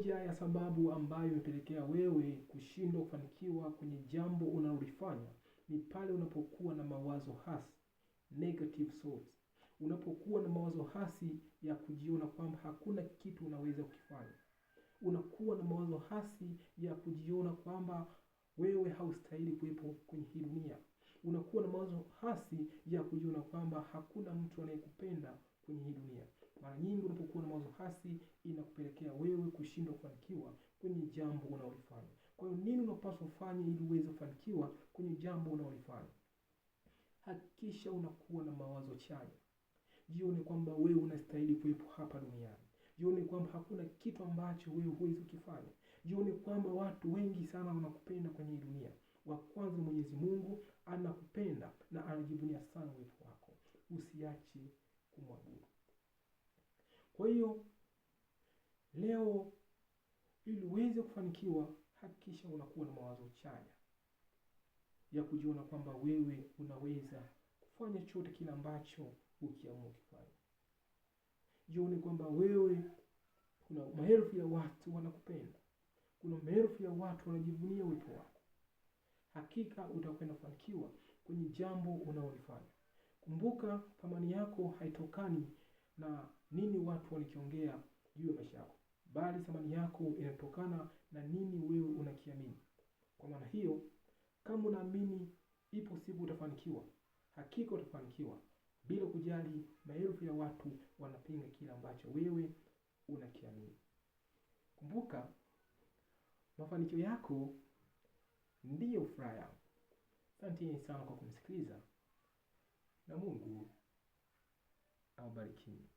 Moja ya sababu ambayo imepelekea wewe kushindwa kufanikiwa kwenye jambo unalolifanya ni pale unapokuwa na mawazo hasi, negative thoughts. Unapokuwa na mawazo hasi ya kujiona kwamba hakuna kitu unaweza kukifanya. Unakuwa na mawazo hasi ya kujiona kwamba wewe haustahili kuwepo kwenye hii dunia. Unakuwa na mawazo hasi ya kujiona kwamba hakuna mtu anayekupenda kwenye hii dunia. Mara nyingi unapokuwa na mawazo hasi inakupelekea wewe kushindwa kufanikiwa kwenye jambo unalofanya. Kwa hiyo nini unapaswa kufanya ili uweze kufanikiwa kwenye jambo unalofanya? Hakikisha unakuwa na mawazo chanya. Jione kwamba wewe unastahili kuwepo hapa duniani. Jione kwamba hakuna kitu ambacho wewe huwezi kufanya. Jione kwamba watu wengi sana wanakupenda kwenye hii dunia. Wa kwanza Mwenyezi Mungu anakupenda na anajivunia sana uwepo wako. Usiache kumwabudu. Kwa hiyo leo ili uweze kufanikiwa, hakikisha unakuwa na mawazo chanya ya kujiona kwamba wewe unaweza kufanya chochote kile ambacho ukiamua kufanya. Jione kwamba wewe kuna maelfu ya watu wanakupenda. Kuna maelfu ya watu wanajivunia uwepo wako. Hakika utakwenda kufanikiwa kwenye jambo unalofanya. Kumbuka, thamani yako haitokani na nini watu wanakiongea juu ya maisha yako, bali thamani yako inatokana na nini wewe unakiamini. Kwa maana hiyo, kama unaamini ipo siku utafanikiwa, hakika utafanikiwa bila kujali maelfu ya watu wanapinga kile ambacho wewe unakiamini. Kumbuka, mafanikio yako ndiyo furaha yako. Asante sana kwa kunisikiliza na Mungu awabariki.